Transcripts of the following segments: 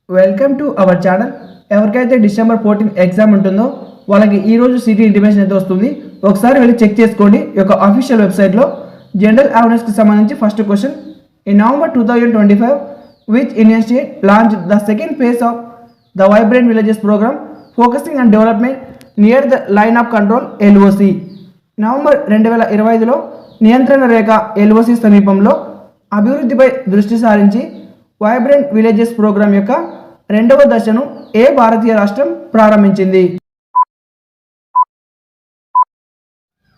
Welcome to our channel. ఎవరికైతే December 14 exam ఉంటుందో వాళ్ళకి ఈరోజు సిటీ ఇంటిమేషన్ అయితే వస్తుంది. ఒకసారి వెళ్ళి చెక్ చేసుకోండి. ఈ యొక్క అఫీషియల్ వెబ్సైట్లో జనరల్ అవేర్నెస్కి సంబంధించి first question. In November 2025 which Indian state launch the second phase of the vibrant villages programme focusing on development near the line of control LOC. November 2025లో నియంత్రణ రేఖ ఎల్ఓసి సమీపంలో అభివృద్ధిపై దృష్టి సారించి వైబ్రెంట్ విలేజెస్ ప్రోగ్రాం యొక్క రెండవ దశను ఏ భారతీయ రాష్ట్రం ప్రారంభించింది?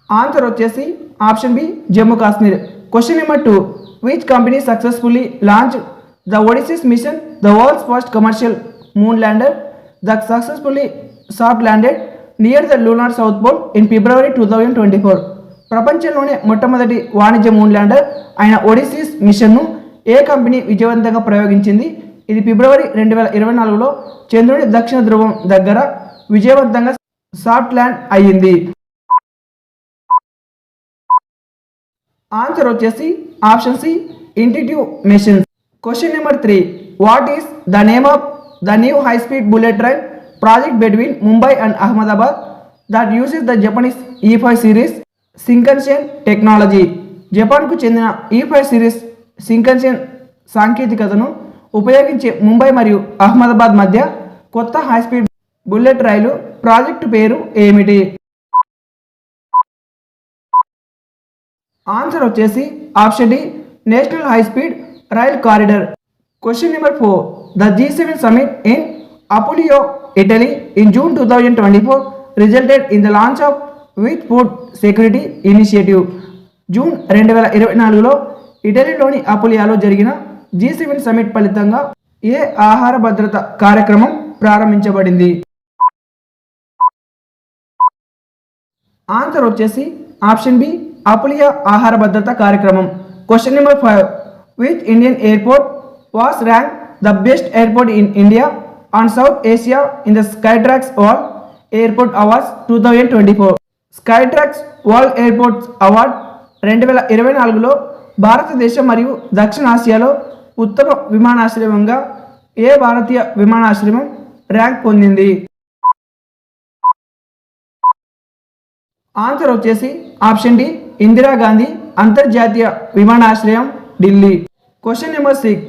ఆన్సర్ వచ్చేసి option B Jammu Kashmir. Question number 2. Which company successfully launch the Odysseus mission, the world's first commercial moon lander the successfully soft landed near the lunar south pole in February 2024. ప్రపంచంలోనే మొట్టమొదటి వాణిజ్య moon lander అయిన ఒడిసిస్ మిషన్ను ఏ company విజయవంతంగా ప్రయోగించింది? ఇది ఫిబ్రవరి 2024లో చంద్రుడి దక్షిణ ధ్రువం దగ్గర విజయవంతంగా సాఫ్ట్ ల్యాండ్ అయ్యింది. ఆన్సర్ వచ్చేసి option C Intuitive Machines. Question number 3. What is the name of the new high speed bullet train project between Mumbai and Ahmedabad that uses the Japanese E5 series Shinkansen technology? జపాన్కు చెందిన E5 series సింకన్షెన్ సాంకేతికతను ఉపయోగించే ముంబై మరియు అహ్మదాబాద్ మధ్య కొత్త high speed bullet రైలు project పేరు ఏమిటి? Answer వచ్చేసి option D national high speed rail corridor. Question number 4. The G7 summit in Apulia Italy in June 2024 resulted in the launch of which food security initiative? June 2024లో ఇటలీలోని అపులియాలో జరిగిన G7 summit ఫలితంగా ఏ ఆహార భద్రత కార్యక్రమం ప్రారంభించబడింది? ఆన్సర్ వచ్చేసి ఆప్షన్ బి అపులియా ఆహార భద్రత కార్యక్రమం. Question number 5. Which Indian airport was rank the best airport in India and South Asia in the Skytrax world airport awards 2024? Skytrax world airports award 2024లో భారతదేశం మరియు దక్షిణాసియాలో ఉత్తమ విమానాశ్రయంగా ఏ భారతీయ విమానాశ్రయం ర్యాంక్ పొందింది? ఆన్సర్ వచ్చేసి ఆప్షన్ డి ఇందిరాగాంధీ అంతర్జాతీయ విమానాశ్రయం, Delhi. Question number 6.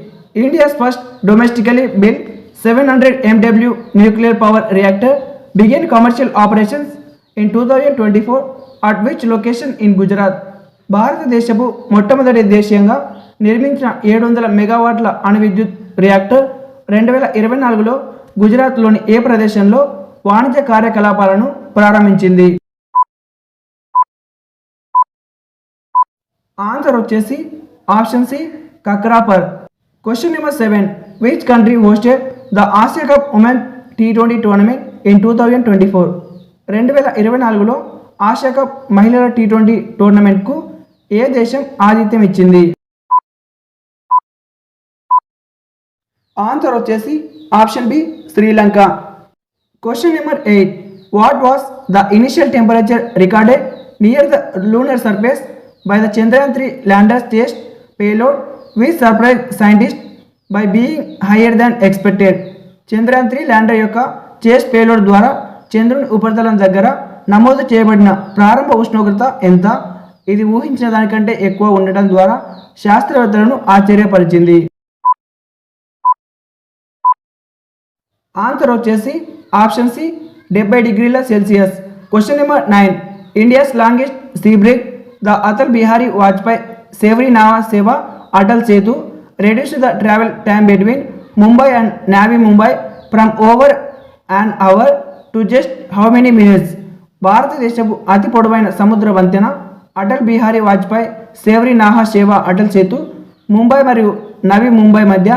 India's first domestically built 700 MW nuclear power reactor begin commercial operations in 2024 at which location in Gujarat? భారతదేశపు మొట్టమొదటి దేశీయంగా నిర్మించిన 700 మెగావాట్ల అణు విద్యుత్ రియాక్టర్ 2024లో గుజరాత్లోని ఏ ప్రదేశంలో వాణిజ్య కార్యకలాపాలను ప్రారంభించింది? ఆన్సర్ వచ్చేసి option C Kakrapar. Question number 7. Which country hosted the Asia cup women T20 tournament in 2024? 2024లో ఆసియా కప్ మహిళల T20 టోర్నమెంట్కు ఏ దేశం ఆతిథ్యం ఇచ్చింది? ఆన్సర్ వచ్చేసి option B Sri Lanka. Question number 8. What was the initial temperature recorded near the lunar surface by the Chandrayaan 3 landers test payload which surprise scientist by being higher than expected? Chandrayaan 3 lander యొక్క ChaSTE payload ద్వారా చంద్రుని ఉపరితలం దగ్గర నమోదు చేయబడిన ప్రారంభ ఉష్ణోగ్రత ఎంత? ఇది ఊహించిన దానికంటే ఎక్కువ ఉండటం ద్వారా శాస్త్రవేత్తలను ఆశ్చర్యపరిచింది. ఆన్సర్ వచ్చేసి ఆప్షన్ సి 70 డిగ్రీల Celsius. Question number 9. India's longest sea bridge the Atal Bihari Vajpayee Sewri Nhava Sheva Atal Setu reduce the travel time between Mumbai and Navi Mumbai from over an hour to just how many minutes? భారతదేశపు అతి పొడవైన సముద్ర వంతెన అటల్ బిహారీ వాజ్పేయి సేవరీ నాహా సేవ అటల్ సేతు ముంబై మరియు నవీ ముంబై మధ్య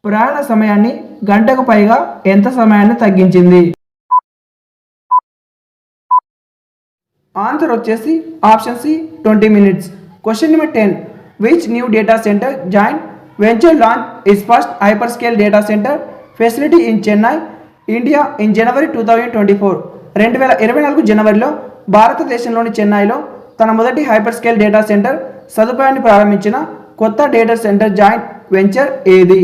ప్రయాణ సమయాన్ని గంటకు పైగా ఎంత సమయాన్ని తగ్గించింది? ఆన్సర్ వచ్చేసి option C 20 minutes. Question number 10. Which new data centre joint venture launch is first hyperscale data centre facility in Chennai, India in January 2024? 2024 జనవరిలో భారతదేశంలోని చెన్నైలో తన మొదటి హైపర్ స్కేల్ డేటా సెంటర్ సదుపాయాన్ని ప్రారంభించిన కొత్త డేటా సెంటర్ జాయింట్ వెంచర్ ఏది?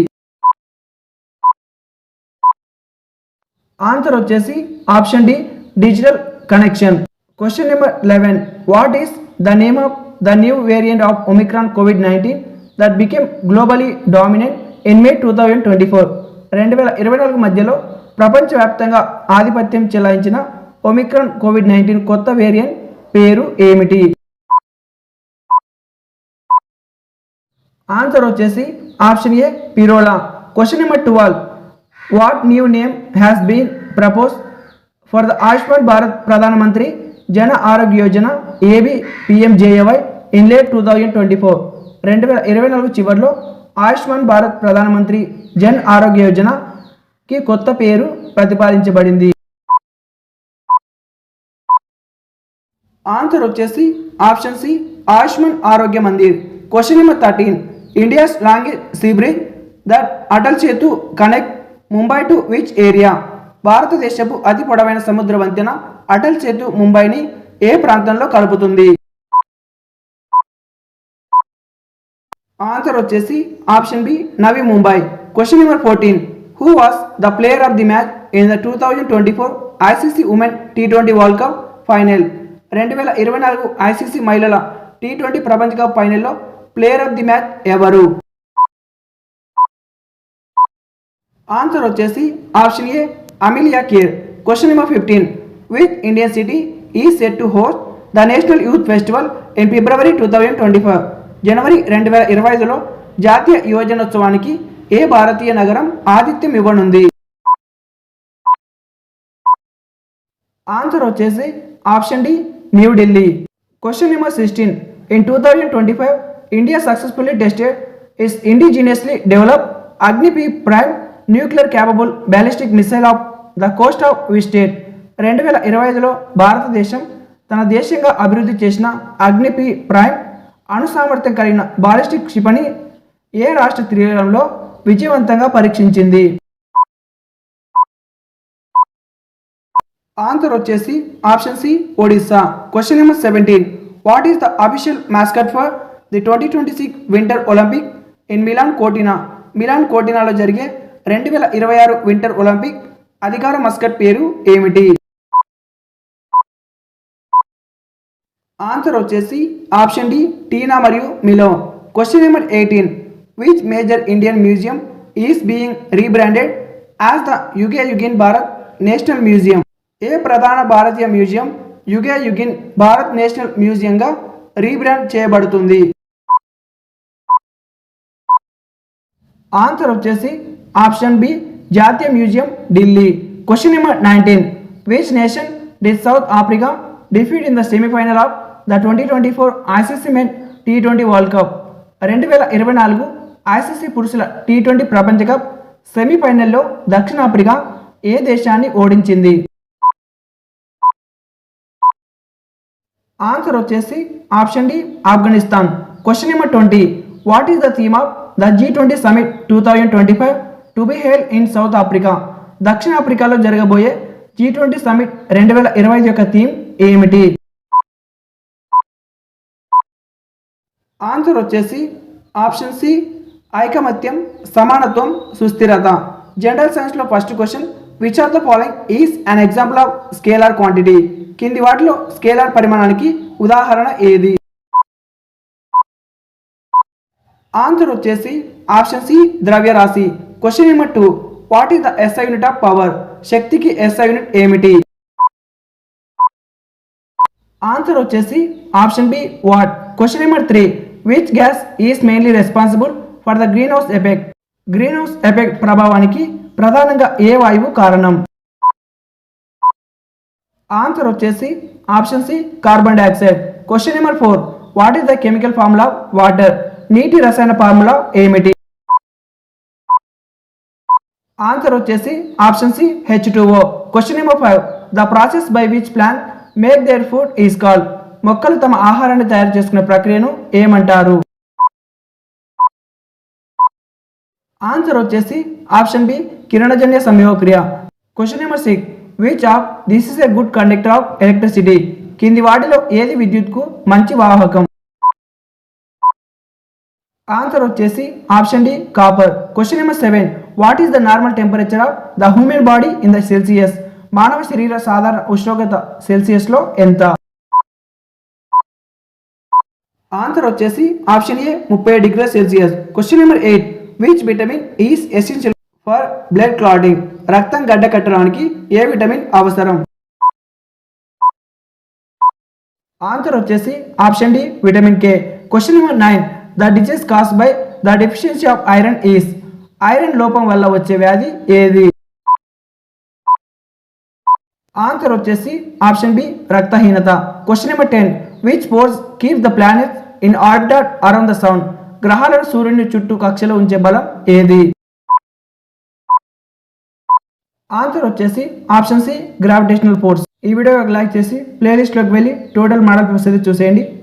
Answer వచ్చేసి option D digital connection. Question number 11. What is the name of the new variant of Omicron కోవిడ్-19 that became globally dominant in May 2024? 2024 మధ్యలో ప్రపంచవ్యాప్తంగా ఆధిపత్యం చెలాయించిన ఒమిక్రాన్ కోవిడ్-19 కొత్త వేరియంట్ పేరు ఏమిటి? ఆన్సర్ వచ్చేసి option A Pirola. Question number 12. What new name has been propose for the Ayushman Bharat Pradhan Mantri Jan Arogya Yojana AB PMJAY in late 2024? 2024 చివరిలో ఆయుష్మాన్ భారత్ ప్రధానమంత్రి జన్ ఆరోగ్య యోజనకి కొత్త పేరు ప్రతిపాదించబడింది. ఆన్సర్ వచ్చేసి option C Ayushman Arogya Mandir. Question number 13. India's longest sea bridge that Atal Setu connect Mumbai to which area? భారతదేశపు అతి పొడవైన సముద్ర వంతెన అటల్ సేతు ముంబైని ఏ ప్రాంతంలో కలుపుతుంది? ఆన్సర్ వచ్చేసి option B Navi Mumbai. Question number 14. Who was the player of the match in the 2024 ICC women T20 world cup final? 2024 ICC మహిళల T20 ప్రపంచ కప్ ఫైనల్లో ప్లేయర్ ఆఫ్ ది మ్యాచ్ ఎవరు? ఆన్సర్ వచ్చేసి option A Amelia Kerr. Question number 15. Which Indian city is set to host the national youth festival in February 2025? జనవరి 2025లో జాతీయ యువజనోత్సవానికి ఏ భారతీయ నగరం ఆతిథ్యం ఇవ్వనుంది? ఆన్సర్ వచ్చేసి option D New Delhi. Question number 16. In 2025 India successfully tested its indigenously developed Agni P prime nuclear capable ballistic missile off the coast of which state? 2025లో భారతదేశం తన దేశంగా అభివృద్ధి చేసిన అగ్నిపి ప్రైమ్ అణు సామర్థ్యం కలిగిన బాలిస్టిక్ క్షిపణి ఏ రాష్ట్ర తీరంలో విజయవంతంగా పరీక్షించింది? ఆన్సర్ వచ్చేసి option C Odisha. Question number 17. What is the official mascot for the 2026 winter Olympic in Milan Cortina? Milan కోర్టినాలో జరిగే 2026 వింటర్ ఒలింపిక్ అధికార మస్కట్ పేరు ఏమిటి? ఆన్సర్ వచ్చేసి ఆప్షన్ డి టీనా మరియు Milo. Question number 18. Which major Indian museum is being rebranded as the Yuge Yugeen Bharat national museum? ఏ ప్రధాన భారతీయ మ్యూజియం యుగే యుగిన్ భారత్ నేషనల్ మ్యూజియంగా రీబ్రాండ్ చేయబడుతుంది? ఆన్సర్ వచ్చేసి ఆప్షన్ బి జాతీయ museum Delhi. Question number 19. Which nation did South Africa defeat in the semifinal of the 2024 ICC men T20 world cup? 2024 ICC పురుషుల T20 ప్రపంచ cup సెమీఫైనల్లో దక్షిణాఫ్రికా ఏ దేశాన్ని ఓడించింది? ఆన్సర్ వచ్చేసి option D Afghanistan. Question number 20. What is the theme of the G20 summit 2025 to be held in South Africa? దక్షిణాఫ్రికాలో జరగబోయే G20 summit 2025 యొక్క థీమ్ ఏమిటి? ఆన్సర్ వచ్చేసి ఆప్షన్ సి ఐకమత్యం, సమానత్వం, సుస్థిరత. జనరల్ సైన్స్లో first question. Which of the following is an example of scalar quantity? కింది వాటిలో స్కేలార్ పరిమాణానికి ఉదాహరణ ఏది? ఆన్సర్ వచ్చేసి ఆప్షన్ సి ద్రవ్యరాశి. Question number 2. What is the SI unit of power? శక్తికి SI యూనిట్ ఏమిటి? ఆన్సర్ వచ్చేసి option B watt. Question number 3. Which gas is mainly responsible for the greenhouse effect? Greenhouse effect ప్రభావానికి ప్రధానంగా ఏ వాయువు కారణం? Answer వచ్చేసి option C carbon dioxide. Question number 4. What is the chemical formula of water? నీటి రసాయన formula ఏమిటి? Answer వచ్చేసి option C H2O. Question number 5. The process by which plant make their food is called? మొక్కలు తమ ఆహారాన్ని తయారు చేసుకునే ప్రక్రియను ఏమంటారు? ఆన్సర్ వచ్చేసి ఆప్షన్ బి కిరణజన్య సంయోగక్రియ. Question number 6. Which of this is a good conductor of electricity? కింది వాటిలో ఏది విద్యుత్కు మంచి వాహకం? ఆన్సర్ వచ్చేసి option D copper. Question number 7. What is the normal temperature of the human body in the Celsius? మానవ శరీర సాధారణ ఉష్ణోగ్రత సెల్సియస్లో ఎంత? ఆన్సర్ వచ్చేసి option A 30 degree Celsius. Question number 8. Which vitamin is essential for blood clotting? రక్తం గడ్డ కట్టడానికి ఏ విటమిన్ అవసరం? ఆన్సర్ వచ్చేసి option D vitamin K. Question number 9. The disease cause by the deficiency of iron is? Iron లోపం వల్ల వచ్చే వ్యాధి ఏది? ఆన్సర్ వచ్చేసి ఆప్షన్ బి రక్తహీనత. Question number 10. Which force keep the planets in orbit around the sun? గ్రహాలను సూర్యుని చుట్టూ కక్షలో ఉంచే బలం ఏది? ఆన్సర్ వచ్చేసి ఆప్షన్ సి గ్రావిటేషనల్ ఫోర్స్. ఈ వీడియో లైక్ చేసి ప్లేలిస్ట్లోకి వెళ్ళి టోటల్ మోడల్ పేపర్స్ అయితే చూసేయండి.